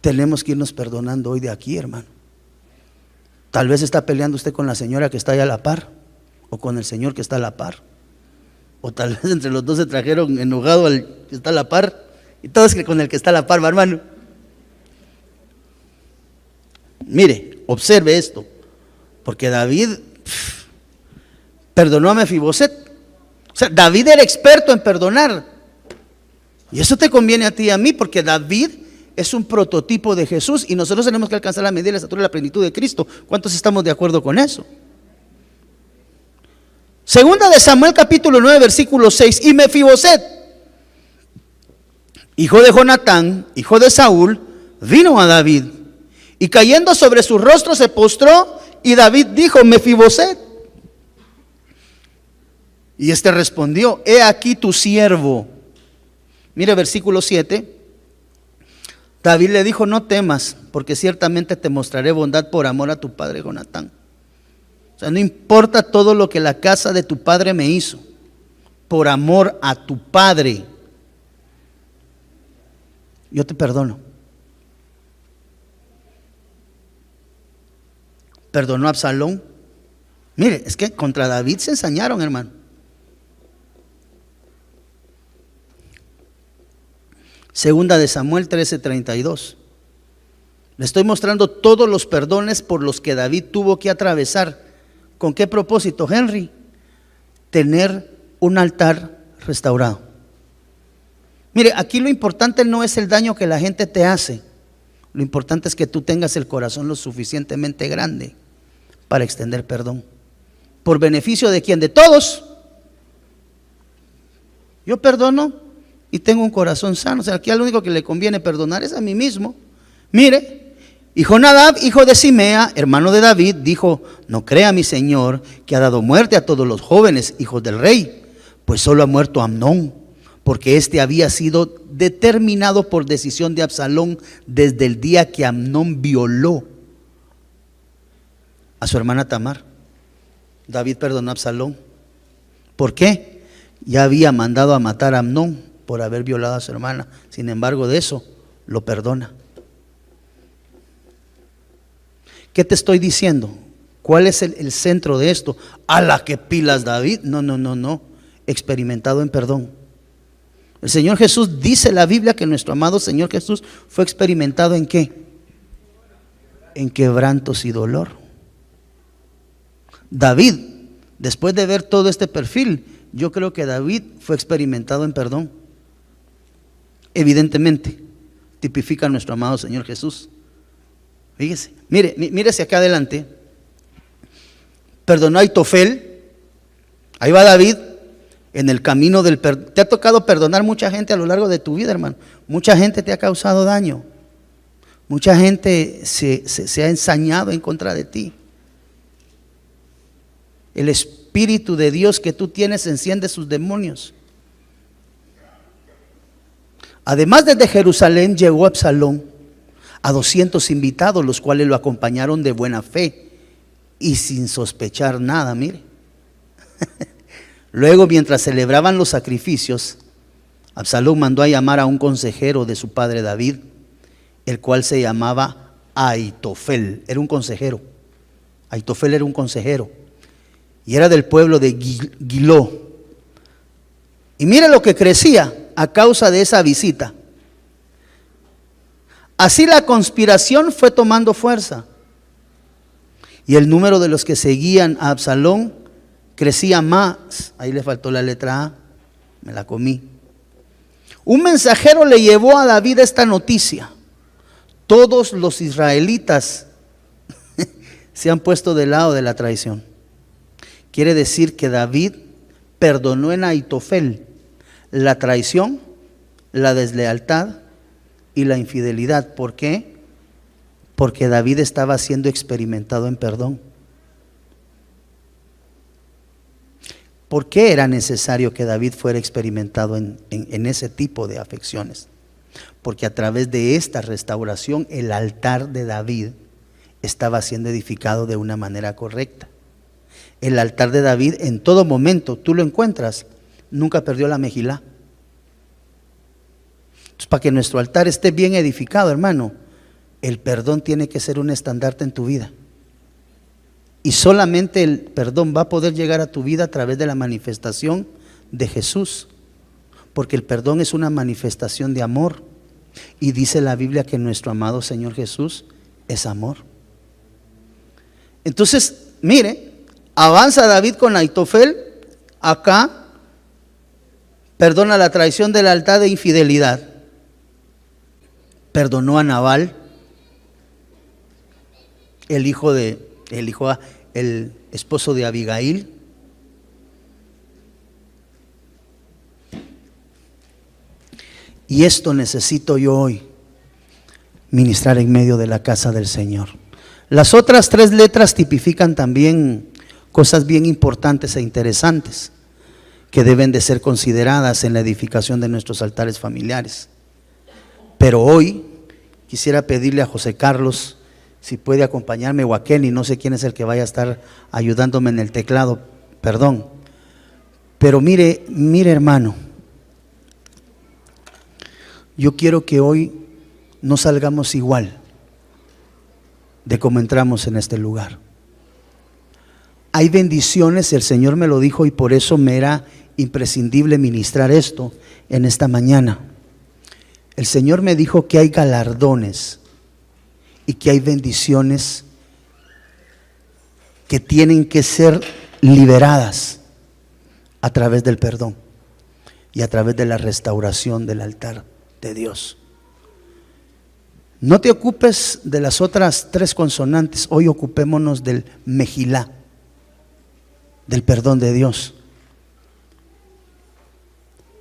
Tenemos que irnos perdonando hoy de aquí, hermano. Tal vez está peleando usted con la señora que está allá a la par, o con el señor que está a la par, o tal vez entre los dos se trajeron enojado al que está a la par, y todos que con el que está a la par, hermano. Mire, observe esto, porque David perdonó a Mefiboset. O sea, David era experto en perdonar, y eso te conviene a ti y a mí, porque David es un prototipo de Jesús y nosotros tenemos que alcanzar la medida de la estatura y la plenitud de Cristo. ¿Cuántos estamos de acuerdo con eso? Segunda de Samuel capítulo 9 versículo 6. Y Mefiboset, hijo de Jonatán, hijo de Saúl, vino a David y cayendo sobre su rostro se postró, y David dijo: Mefiboset. Y este respondió: he aquí tu siervo. Mire versículo 7. David le dijo: no temas, porque ciertamente te mostraré bondad por amor a tu padre Jonatán. O sea, no importa todo lo que la casa de tu padre me hizo, por amor a tu padre, yo te perdono. Perdonó a Absalón. Mire, es que contra David se ensañaron, hermano. Segunda de Samuel 13:32. Le estoy mostrando todos los perdones por los que David tuvo que atravesar. ¿Con qué propósito, Henry? Tener un altar restaurado. Mire, aquí lo importante no es el daño que la gente te hace. Lo importante es que tú tengas el corazón lo suficientemente grande para extender perdón. ¿Por beneficio de quién? De todos. Yo perdono y tengo un corazón sano. O sea, aquí al único que le conviene perdonar es a mí mismo. Mire, y Jonadab, hijo de Simea, hermano de David, dijo: no crea mi señor que ha dado muerte a todos los jóvenes hijos del rey, pues solo ha muerto Amnón, porque éste había sido determinado por decisión de Absalón desde el día que Amnón violó a su hermana Tamar. David perdonó a Absalón. ¿Por qué? Ya había mandado a matar a Amnón por haber violado a su hermana. Sin embargo, de eso lo perdona. ¿Qué te estoy diciendo? ¿Cuál es el centro de esto? ¿A la que pilas, David? No. Experimentado en perdón. El Señor Jesús, dice la Biblia que nuestro amado Señor Jesús fue experimentado ¿en qué? En quebrantos y dolor. David, después de ver todo este perfil, yo creo que David fue experimentado en perdón. Evidentemente, tipifica a nuestro amado Señor Jesús. Fíjese, mírese acá adelante. Perdonó a Aitofel. Ahí va David en el camino del perdón. Te ha tocado perdonar mucha gente a lo largo de tu vida, hermano. Mucha gente te ha causado daño. Mucha gente se ha ensañado en contra de ti. El Espíritu de Dios que tú tienes enciende sus demonios. Además, desde Jerusalén llegó Absalón a 200 invitados, los cuales lo acompañaron de buena fe y sin sospechar nada, mire. Luego, mientras celebraban los sacrificios, Absalón mandó a llamar a un consejero de su padre David, el cual se llamaba Aitofel. Era un consejero. Aitofel era un consejero y era del pueblo de Giló. Y mire lo que crecía a causa de esa visita. Así la conspiración fue tomando fuerza y el número de los que seguían a Absalón crecía más. Ahí le faltó la letra A, me la comí. Un mensajero le llevó a David esta noticia: todos los israelitas se han puesto del lado de la traición. Quiere decir que David perdonó en Aitofel la traición, la deslealtad y la infidelidad. ¿Por qué? Porque David estaba siendo experimentado en perdón. ¿Por qué era necesario que David fuera experimentado en ese tipo de afecciones? Porque a través de esta restauración el altar de David estaba siendo edificado de una manera correcta. El altar de David en todo momento, tú lo encuentras, nunca perdió la mejilá. Entonces, para que nuestro altar esté bien edificado, hermano, el perdón tiene que ser un estandarte en tu vida. Y solamente el perdón va a poder llegar a tu vida a través de la manifestación de Jesús. Porque el perdón es una manifestación de amor. Y dice la Biblia que nuestro amado Señor Jesús es amor. Entonces, mire, avanza David con Aitofel. Acá perdona la traición de lealtad e infidelidad. Perdonó a Nabal, el esposo de Abigail. Y esto necesito yo hoy, ministrar en medio de la casa del Señor. Las otras 3 letras tipifican también cosas bien importantes e interesantes que deben de ser consideradas en la edificación de nuestros altares familiares. Pero hoy quisiera pedirle a José Carlos si puede acompañarme, o a Kenny, no sé quién es el que vaya a estar ayudándome en el teclado, perdón. Pero mire hermano, yo quiero que hoy no salgamos igual de como entramos en este lugar. Hay bendiciones, el Señor me lo dijo, y por eso me era imprescindible ministrar esto en esta mañana. El Señor me dijo que hay galardones y que hay bendiciones que tienen que ser liberadas a través del perdón y a través de la restauración del altar de Dios. No te ocupes de las otras 3 consonantes, hoy ocupémonos del mejilá, del perdón de Dios.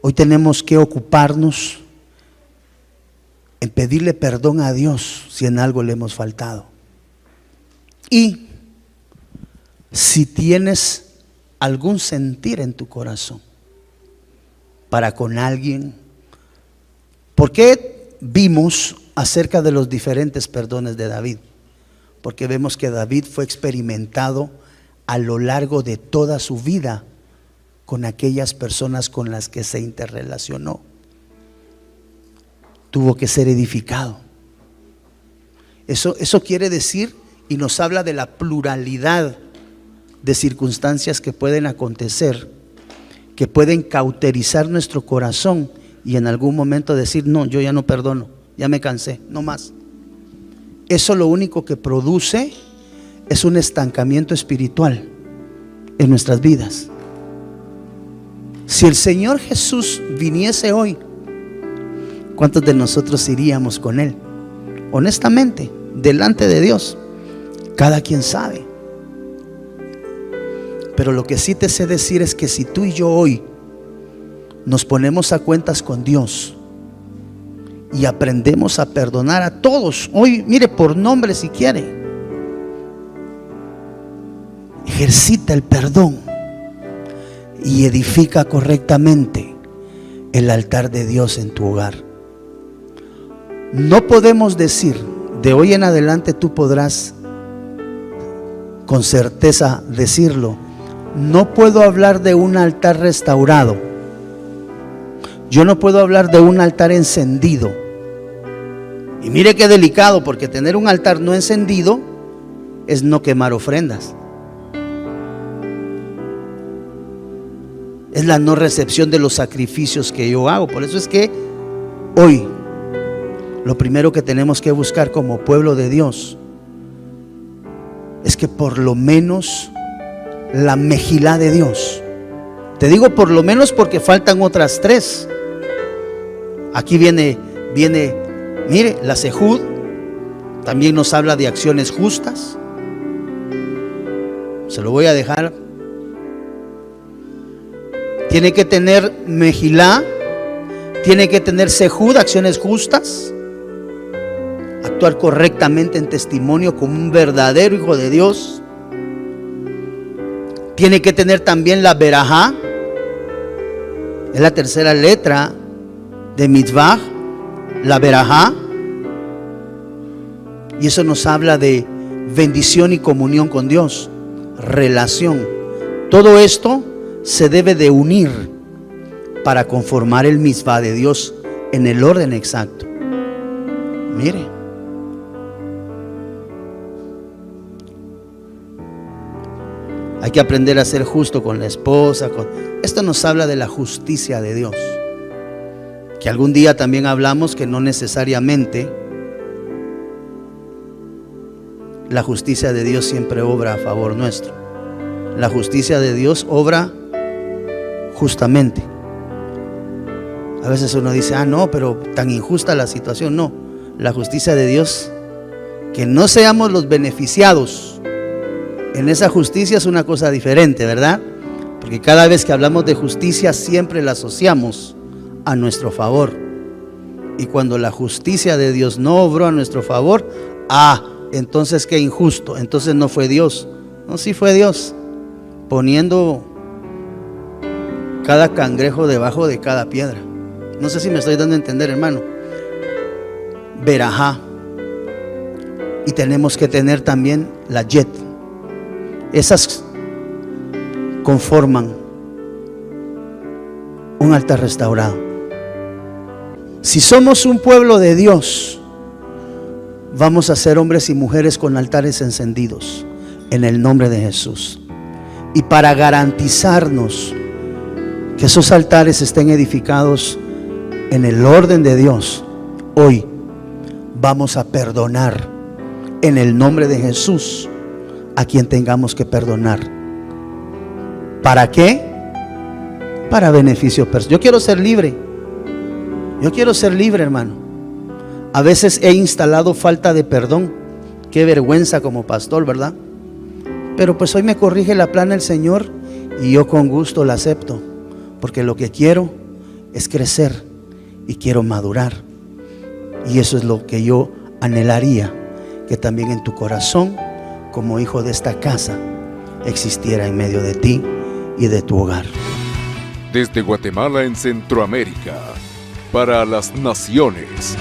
Hoy tenemos que ocuparnos en pedirle perdón a Dios si en algo le hemos faltado. Y si tienes algún sentir en tu corazón para con alguien, ¿por qué vimos acerca de los diferentes perdones de David? Porque vemos que David fue experimentado a lo largo de toda su vida con aquellas personas con las que se interrelacionó. Tuvo que ser edificado. Eso quiere decir, y nos habla de la pluralidad de circunstancias que pueden acontecer, que pueden cauterizar nuestro corazón y en algún momento decir: no, yo ya no perdono, ya me cansé, no más. Eso lo único que produce es un estancamiento espiritual en nuestras vidas. Si el Señor Jesús viniese hoy, ¿cuántos de nosotros iríamos con Él? Honestamente, delante de Dios, cada quien sabe. Pero lo que sí te sé decir es que si tú y yo hoy nos ponemos a cuentas con Dios y aprendemos a perdonar a todos, hoy, mire, por nombre si quiere, ejercita el perdón y edifica correctamente el altar de Dios en tu hogar. No podemos decir: de hoy en adelante tú podrás con certeza decirlo, no puedo hablar de un altar restaurado, yo no puedo hablar de un altar encendido. Y mire qué delicado, porque tener un altar no encendido es no quemar ofrendas, es la no recepción de los sacrificios que yo hago. Por eso es que hoy lo primero que tenemos que buscar como pueblo de Dios es que por lo menos la mejilá de Dios, te digo por lo menos porque faltan otras tres. Aquí viene, mire, la sehud también nos habla de acciones justas. Se lo voy a dejar. Tiene que tener mejilá, tiene que tener sehud, acciones justas, actuar correctamente en testimonio como un verdadero hijo de Dios. Tiene que tener también la berajá, es la tercera letra de mitzvah, la berajá, y eso nos habla de bendición y comunión con Dios, relación. Todo esto se debe de unir para conformar el mitzvah de Dios en el orden exacto. Mire, hay que aprender a ser justo con la esposa. Esto nos habla de la justicia de Dios, que algún día también hablamos que no necesariamente la justicia de Dios siempre obra a favor nuestro. La justicia de Dios obra justamente. A veces uno dice: ah, no, pero tan injusta la situación. No, la justicia de Dios, que no seamos los beneficiados en esa justicia, es una cosa diferente, ¿verdad? Porque cada vez que hablamos de justicia siempre la asociamos a nuestro favor. Y cuando la justicia de Dios no obró a nuestro favor, entonces qué injusto, entonces no fue Dios. No, sí fue Dios, poniendo cada cangrejo debajo de cada piedra. No sé si me estoy dando a entender, hermano. Berajá. Y tenemos que tener también la yet. Esas conforman un altar restaurado. Si somos un pueblo de Dios, vamos a ser hombres y mujeres con altares encendidos en el nombre de Jesús. Y para garantizarnos que esos altares estén edificados en el orden de Dios, hoy vamos a perdonar en el nombre de Jesús a quien tengamos que perdonar. ¿Para qué? Para beneficio personal. Yo quiero ser libre. Yo quiero ser libre, hermano. A veces he instalado falta de perdón. Qué vergüenza como pastor, ¿verdad? Pero pues hoy me corrige la plana el Señor y yo con gusto la acepto, porque lo que quiero es crecer y quiero madurar. Y eso es lo que yo anhelaría, que también en tu corazón, como hijo de esta casa, existiera en medio de ti y de tu hogar. Desde Guatemala en Centroamérica, para las naciones,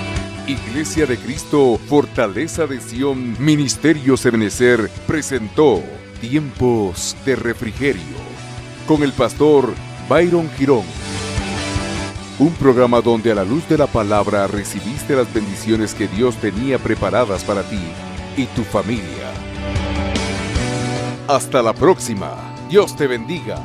Iglesia de Cristo, Fortaleza de Sion, Ministerios Ebenecer presentó Tiempos de Refrigerio con el pastor Byron Girón. Un programa donde a la luz de la palabra recibiste las bendiciones que Dios tenía preparadas para ti y tu familia. Hasta la próxima. Dios te bendiga.